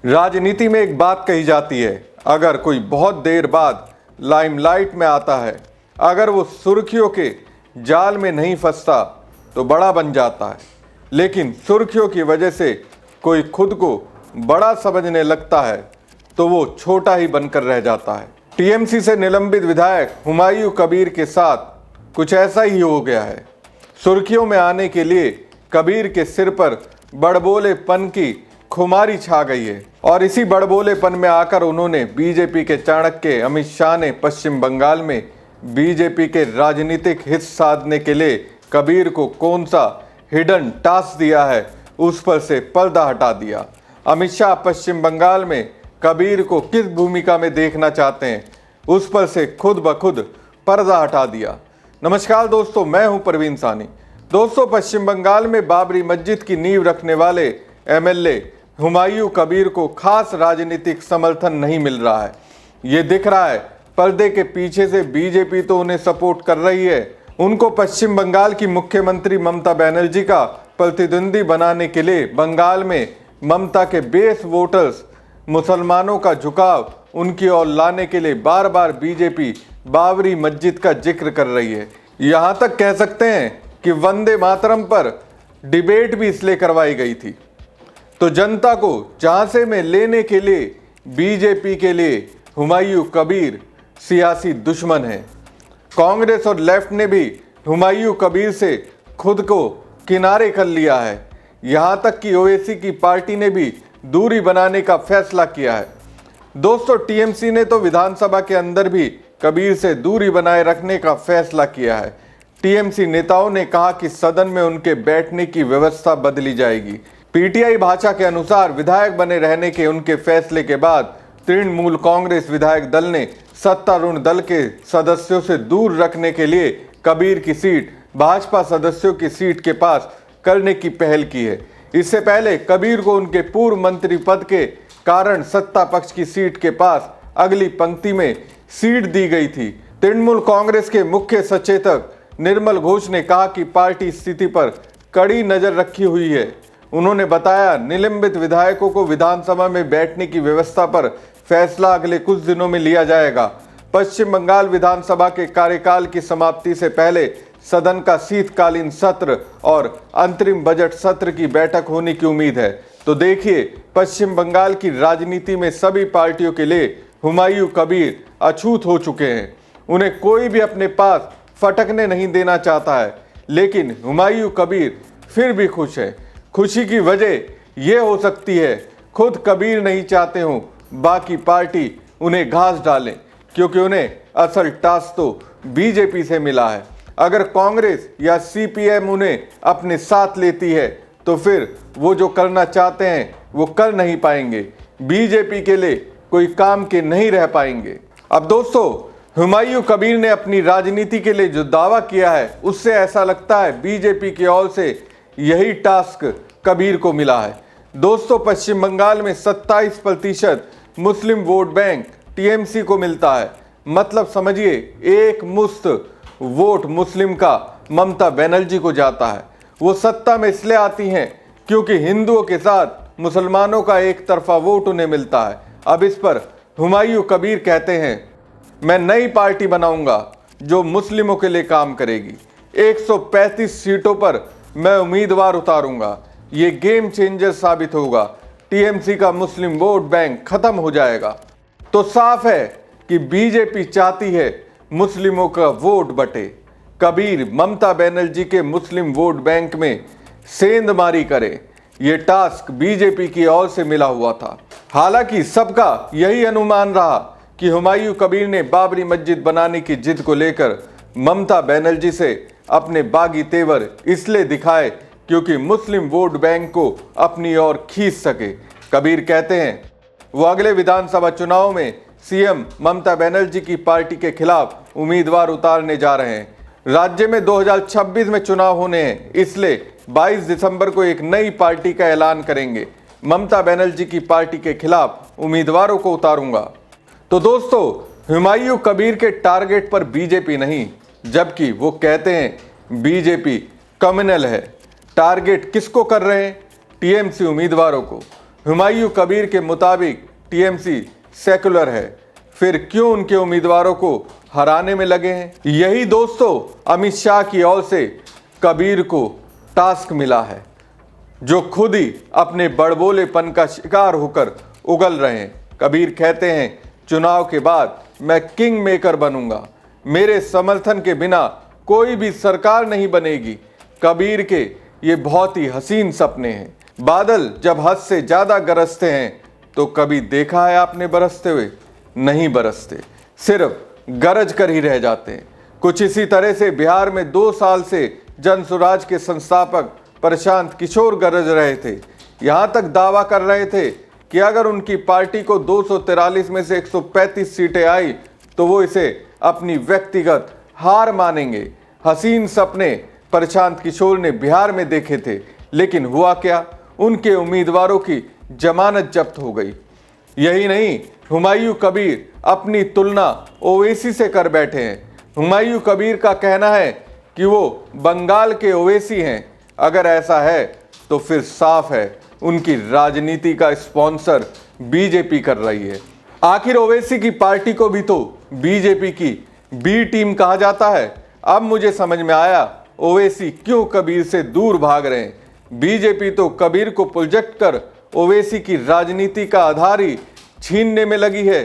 राजनीति में एक बात कही जाती है, अगर कोई बहुत देर बाद लाइमलाइट में आता है, अगर वो सुर्खियों के जाल में नहीं फंसता तो बड़ा बन जाता है, लेकिन सुर्खियों की वजह से कोई खुद को बड़ा समझने लगता है तो वो छोटा ही बनकर रह जाता है। टीएमसी से निलंबित विधायक हुमायूं कबीर के साथ कुछ ऐसा ही हो गया है। सुर्खियों में आने के लिए कबीर के सिर पर बड़बोलेपन की खुमारी छा गई है और इसी बड़बोलेपन में आकर उन्होंने बीजेपी के चाणक्य अमित शाह ने पश्चिम बंगाल में बीजेपी के राजनीतिक हित साधने के लिए कबीर को कौन सा हिडन टास्क दिया है, उस पर से पर्दा हटा दिया। अमित शाह पश्चिम बंगाल में कबीर को किस भूमिका में देखना चाहते हैं, उस पर से खुद ब खुद पर्दा हटा दिया। नमस्कार दोस्तों, मैं हूं प्रवीण सानी। दोस्तों, पश्चिम बंगाल में बाबरी मस्जिद की नींव रखने वाले एमएलए हुमायूं कबीर को खास राजनीतिक समर्थन नहीं मिल रहा है। ये दिख रहा है पर्दे के पीछे से बीजेपी तो उन्हें सपोर्ट कर रही है। उनको पश्चिम बंगाल की मुख्यमंत्री ममता बनर्जी का प्रतिद्वंदी बनाने के लिए बंगाल में ममता के बेस वोटर्स मुसलमानों का झुकाव उनकी ओर लाने के लिए बार बार बीजेपी बाबरी मस्जिद का जिक्र कर रही है। यहाँ तक कह सकते हैं कि वंदे मातरम पर डिबेट भी इसलिए करवाई गई थी। तो जनता को झांसे में लेने के लिए बीजेपी के लिए हुमायूं कबीर सियासी दुश्मन है। कांग्रेस और लेफ्ट ने भी हुमायूं कबीर से खुद को किनारे कर लिया है। यहाँ तक कि ओवैसी की पार्टी ने भी दूरी बनाने का फैसला किया है। दोस्तों, टीएमसी ने तो विधानसभा के अंदर भी कबीर से दूरी बनाए रखने का फैसला किया है। टीएमसी नेताओं ने कहा कि सदन में उनके बैठने की व्यवस्था बदली जाएगी। पीटीआई भाषा के अनुसार विधायक बने रहने के उनके फैसले के बाद तृणमूल कांग्रेस विधायक दल ने सत्तारूढ़ दल के सदस्यों से दूर रखने के लिए कबीर की सीट भाजपा सदस्यों की सीट के पास करने की पहल की है। इससे पहले कबीर को उनके पूर्व मंत्री पद के कारण सत्ता पक्ष की सीट के पास अगली पंक्ति में सीट दी गई थी। तृणमूल कांग्रेस के मुख्य सचेतक निर्मल घोष ने कहा कि पार्टी स्थिति पर कड़ी नजर रखी हुई है। उन्होंने बताया, निलंबित विधायकों को विधानसभा में बैठने की व्यवस्था पर फैसला अगले कुछ दिनों में लिया जाएगा। पश्चिम बंगाल विधानसभा के कार्यकाल की समाप्ति से पहले सदन का शीतकालीन सत्र और अंतरिम बजट सत्र की बैठक होने की उम्मीद है। तो देखिए, पश्चिम बंगाल की राजनीति में सभी पार्टियों के लिए हुमायूं कबीर अछूत हो चुके हैं। उन्हें कोई भी अपने पास फटकने नहीं देना चाहता है, लेकिन हुमायूं कबीर फिर भी खुश है। खुशी की वजह यह हो सकती है खुद कबीर नहीं चाहते हों बाकी पार्टी उन्हें घास डालें, क्योंकि उन्हें असल टास्क तो बीजेपी से मिला है। अगर कांग्रेस या सीपीएम उन्हें अपने साथ लेती है तो फिर वो जो करना चाहते हैं वो कर नहीं पाएंगे, बीजेपी के लिए कोई काम के नहीं रह पाएंगे। अब दोस्तों, हुमायूं कबीर ने अपनी राजनीति के लिए जो दावा किया है उससे ऐसा लगता है बीजेपी की ओर से यही टास्क कबीर को मिला है। दोस्तों, पश्चिम बंगाल में 27% मुस्लिम वोट बैंक टीएमसी को मिलता है। मतलब समझिए, एक मुश्त वोट मुस्लिम का ममता बनर्जी को जाता है। वो सत्ता में इसलिए आती हैं क्योंकि हिंदुओं के साथ मुसलमानों का एक तरफा वोट उन्हें मिलता है। अब इस पर हुमायूं कबीर कहते हैं, मैं नई पार्टी बनाऊंगा जो मुस्लिमों के लिए काम करेगी। 135 सीटों पर मैं उम्मीदवार उतारूंगा। ये गेम चेंजर साबित होगा। टीएमसी का मुस्लिम वोट बैंक खत्म हो जाएगा। तो साफ है कि बीजेपी चाहती है मुस्लिमों का वोट बटे। कबीर ममता बनर्जी के मुस्लिम वोट बैंक में सेंधमारी करे, ये टास्क बीजेपी की ओर से मिला हुआ था। हालांकि सबका यही अनुमान रहा कि हुमायूं कबीर ने बाबरी मस्जिद बनाने की जिद को लेकर ममता बनर्जी से अपने बागी तेवर इसलिए दिखाए क्योंकि मुस्लिम वोट बैंक को अपनी ओर खींच सके। कबीर कहते हैं वो अगले विधानसभा चुनाव में सीएम ममता बनर्जी की पार्टी के खिलाफ उम्मीदवार उतारने जा रहे हैं। राज्य में 2026 में चुनाव होने हैं, इसलिए 22 दिसंबर को एक नई पार्टी का ऐलान करेंगे। ममता बनर्जी की पार्टी के खिलाफ उम्मीदवारों को उतारूंगा। तो दोस्तों, हुमायूं कबीर के टारगेट पर बीजेपी नहीं, जबकि वो कहते हैं बीजेपी कम्युनल है। टारगेट किसको कर रहे हैं? टीएमसी उम्मीदवारों को। हुमायूं कबीर के मुताबिक टीएमसी सेकुलर है, फिर क्यों उनके उम्मीदवारों को हराने में लगे हैं? यही दोस्तों अमित शाह की ओर से कबीर को टास्क मिला है, जो खुद ही अपने बड़बोलेपन का शिकार होकर उगल रहे हैं। कबीर कहते हैं, चुनाव के बाद मैं किंग मेकर बनूंगा, मेरे समर्थन के बिना कोई भी सरकार नहीं बनेगी। कबीर के ये बहुत ही हसीन सपने हैं। बादल जब हद से ज्यादा गरजते हैं तो कभी देखा है आपने बरसते हुए? नहीं बरसते, सिर्फ गरज कर ही रह जाते हैं। कुछ इसी तरह से बिहार में 2 साल से जन स्वराज के संस्थापक प्रशांत किशोर गरज रहे थे। यहां तक दावा कर रहे थे कि अगर उनकी पार्टी को 243 में से 135 सीटें आई तो वो इसे अपनी व्यक्तिगत हार मानेंगे। हसीन सपने प्रशांत किशोर ने बिहार में देखे थे, लेकिन हुआ क्या? उनके उम्मीदवारों की जमानत जब्त हो गई। यही नहीं, हुमायूं कबीर अपनी तुलना ओवैसी से कर बैठे हैं। हुमायूं कबीर का कहना है कि वो बंगाल के ओवैसी हैं। अगर ऐसा है तो फिर साफ है उनकी राजनीति का स्पॉन्सर बीजेपी कर रही है। आखिर ओवैसी की पार्टी को भी तो बीजेपी की बी टीम कहा जाता है। अब मुझे समझ में आया ओवैसी क्यों कबीर से दूर भाग रहे हैं। बीजेपी तो कबीर को प्रोजेक्ट कर ओवैसी की राजनीति का आधार ही छीनने में लगी है।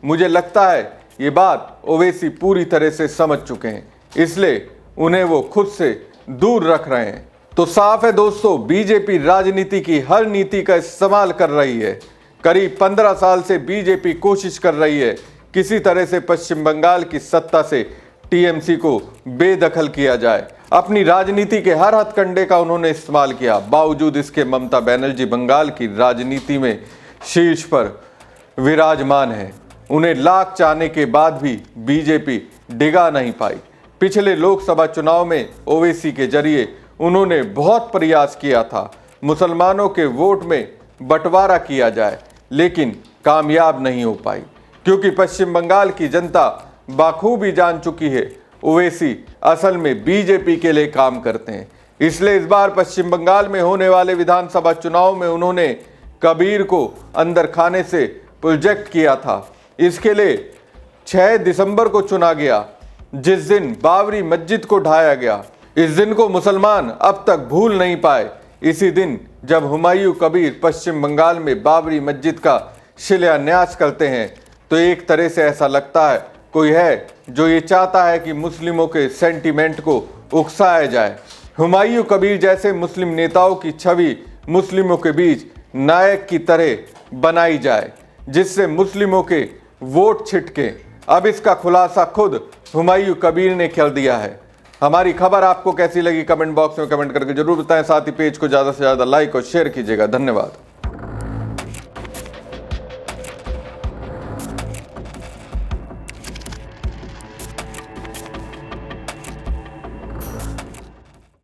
मुझे लगता है ये बात ओवैसी पूरी तरह से समझ चुके हैं, इसलिए उन्हें वो खुद से दूर रख रहे हैं। तो साफ है दोस्तों, बीजेपी राजनीति की हर नीति का इस्तेमाल कर रही है। करीब 15 साल से बीजेपी कोशिश कर रही है किसी तरह से पश्चिम बंगाल की सत्ता से टीएमसी को बेदखल किया जाए। अपनी राजनीति के हर हथकंडे का उन्होंने इस्तेमाल किया। बावजूद इसके ममता बनर्जी बंगाल की राजनीति में शीर्ष पर विराजमान है। उन्हें लाख चाहने के बाद भी बीजेपी डिगा नहीं पाई। पिछले लोकसभा चुनाव में ओवैसी के जरिए उन्होंने बहुत प्रयास किया था मुसलमानों के वोट में बंटवारा किया जाए, लेकिन कामयाब नहीं हो पाई, क्योंकि पश्चिम बंगाल की जनता बाखूबी जान चुकी है ओवैसी असल में बीजेपी के लिए काम करते हैं। इसलिए इस बार पश्चिम बंगाल में होने वाले विधानसभा चुनाव में उन्होंने कबीर को अंदर खाने से प्रोजेक्ट किया था। इसके लिए 6 दिसंबर को चुना गया, जिस दिन बाबरी मस्जिद को ढाया गया। इस दिन को मुसलमान अब तक भूल नहीं पाए। इसी दिन जब हुमायूं कबीर पश्चिम बंगाल में बाबरी मस्जिद का शिलान्यास करते हैं तो एक तरह से ऐसा लगता है कोई है जो ये चाहता है कि मुस्लिमों के सेंटीमेंट को उकसाया जाए। हुमायूं कबीर जैसे मुस्लिम नेताओं की छवि मुस्लिमों के बीच नायक की तरह बनाई जाए, जिससे मुस्लिमों के वोट छिटके। अब इसका खुलासा खुद हुमायूं कबीर ने कर दिया है। हमारी खबर आपको कैसी लगी कमेंट बॉक्स में कमेंट करके जरूर बताएं। साथ ही पेज को ज़्यादा से ज़्यादा लाइक और शेयर कीजिएगा। धन्यवाद।